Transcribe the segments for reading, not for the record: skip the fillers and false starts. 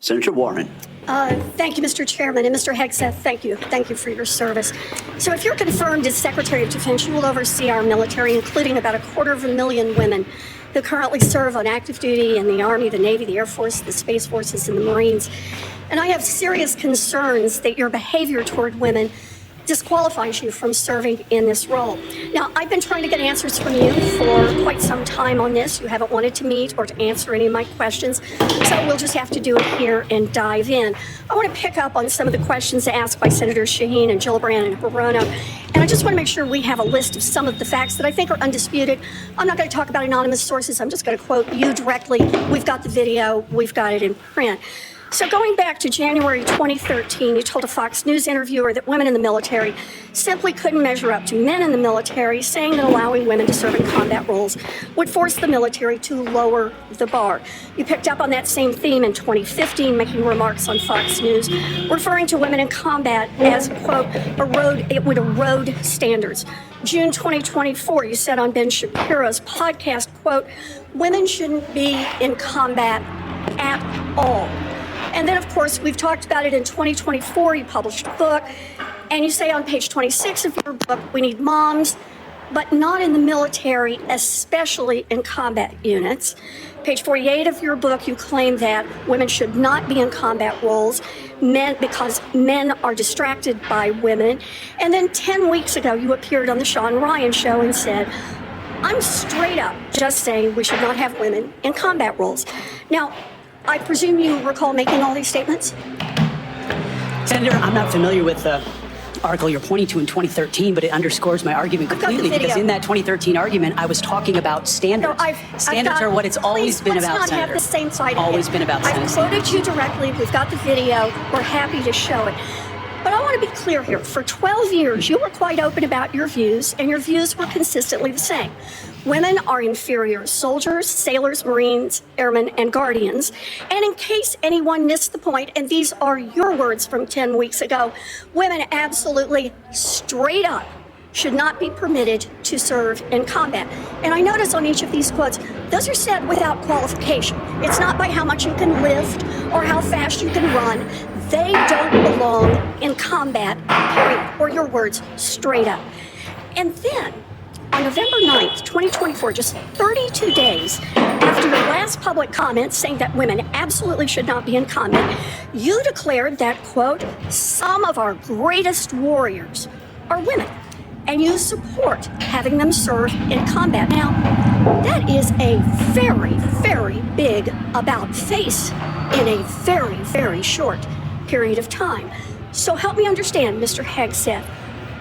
Senator Warren. Thank you, Mr. Chairman. And Mr. Hegseth, thank you. Thank you for your service. So if you're confirmed as Secretary of Defense, you will oversee our military, including about 250,000 women who currently serve on active duty in the Army, the Navy, the Air Force, the Space Forces, and the Marines. And I have serious concerns that your behavior toward women disqualifies you from serving in this role. Now, I've been trying to get answers from you for quite some time on this. You haven't wanted to meet or to answer any of my questions, so we'll just have to do it here and dive in. I want to pick up on some of the questions asked by Senators Shaheen and Gillibrand and Hirono, and I just want to make sure we have a list of some of the facts that I think are undisputed. I'm not going to talk about anonymous sources. I'm just going to quote you directly. We've got the video. We've got it in print. So going back to January 2013, you told a Fox News interviewer that women in the military simply couldn't measure up to men in the military, saying that allowing women to serve in combat roles would force the military to lower the bar. You picked up on that same theme in 2015, making remarks on Fox News, referring to women in combat as, quote, it would erode standards. June 2024, you said on Ben Shapiro's podcast, quote, women shouldn't be in combat at all. And then, of course, we've talked about it in 2024. You published a book, and you say on page 26 of your book, we need moms, but not in the military, especially in combat units. Page 48 of your book, you claim that women should not be in combat roles because men are distracted by women. And then 10 weeks ago, you appeared on the Sean Ryan Show and said, I'm straight up just saying we should not have women in combat roles. Now, I presume you recall making all these statements? Senator, I'm not familiar with the article you're pointing to in 2013, but it underscores my argument completely, because in that 2013 argument, I was talking about standards. No, standards are what it's always been about, Senator. Let's not have the same side. Always been about standards. I've quoted you directly. We've got the video. We're happy to show it. But I want to be clear here. For 12 years, you were quite open about your views, and your views were consistently the same. Women are inferior soldiers, sailors, Marines, airmen, and guardians. And in case anyone missed the point, and these are your words from 10 weeks ago, women absolutely straight up should not be permitted to serve in combat. And I notice on each of these quotes, those are said without qualification. It's not by how much you can lift or how fast you can run. They don't belong in combat, period. Or your words, straight up. And then, on November 9th, 2024, just 32 days after your last public comment saying that women absolutely should not be in combat, you declared that, quote, some of our greatest warriors are women, and you support having them serve in combat. Now, that is a very, very big about-face in a very, very short period of time. So help me understand, Mr. Hegseth,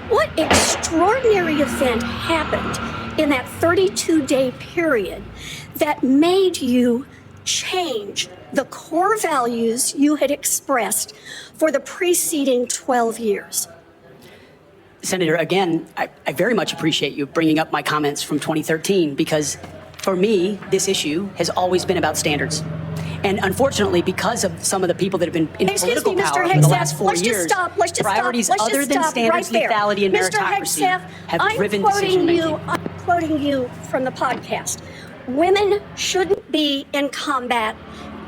what extraordinary event happened in that 32-day period that made you change the core values you had expressed for the preceding 12 years? Senator, again, I very much appreciate you bringing up my comments from 2013, because for me, this issue has always been about standards. And unfortunately, because of some of the people that have been in political power for the last 4 years, priorities other than standards, lethality, and meritocracy have driven decision-making. I'm quoting you from the podcast. Women shouldn't be in combat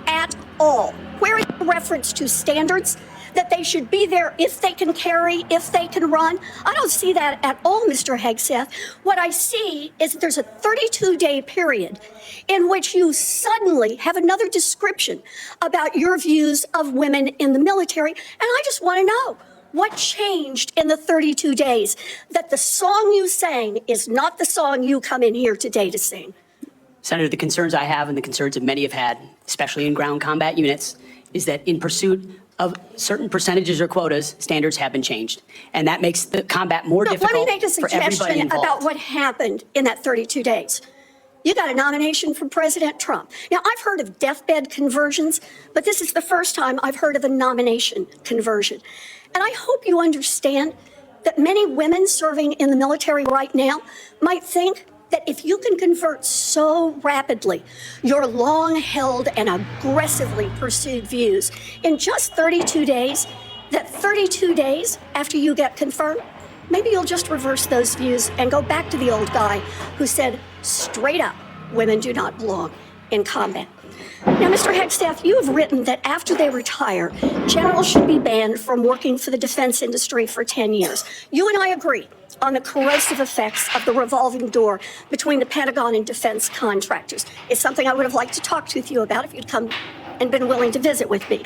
at all. Where is the reference to standards? That they should be there if they can carry, if they can run? I don't see that at all, Mr. Hegseth. What I see is that there's a 32-day period in which you suddenly have another description about your views of women in the military. And I just want to know, what changed in the 32 days that the song you sang is not the song you come in here today to sing? Senator, the concerns I have and the concerns that many have had, especially in ground combat units, is that in pursuit of certain percentages or quotas, standards have been changed. And that makes the combat more difficult for everybody involved. Let me make a suggestion about what happened in that 32 days. You got a nomination from President Trump. Now, I've heard of deathbed conversions, but this is the first time I've heard of a nomination conversion. And I hope you understand that many women serving in the military right now might think that if you can convert so rapidly your long-held and aggressively pursued views in just 32 days, that 32 days after you get confirmed, maybe you'll just reverse those views and go back to the old guy who said straight up, women do not belong in combat. Now, Mr. Hegseth, you have written that after they retire, generals should be banned from working for the defense industry for 10 years. You and I agree on the corrosive effects of the revolving door between the Pentagon and defense contractors. It's something I would have liked to talk with you about if you'd come and been willing to visit with me.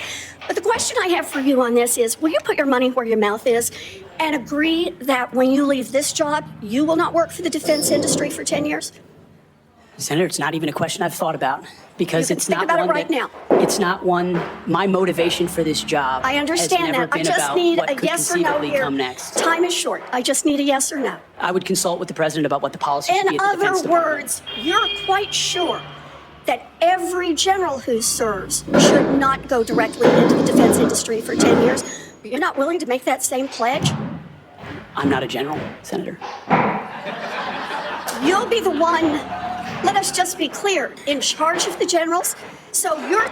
But the question I have for you on this is, will you put your money where your mouth is and agree that when you leave this job, you will not work for the defense industry for 10 years? Senator, it's not even a question I've thought about because it's not one one right now. It's not one. My motivation for this job. I understand has never that. I been just about need what a could yes or no conceivably here. come next. Time is short. I just need a yes or no. I would consult with the president about what the policy should be In at the Defense other Department. words, you're quite sure that every general who serves should not go directly into the defense industry for 10 years. You're not willing to make that same pledge? I'm not a general, Senator. You'll be the one, let us just be clear, in charge of the generals. So you're...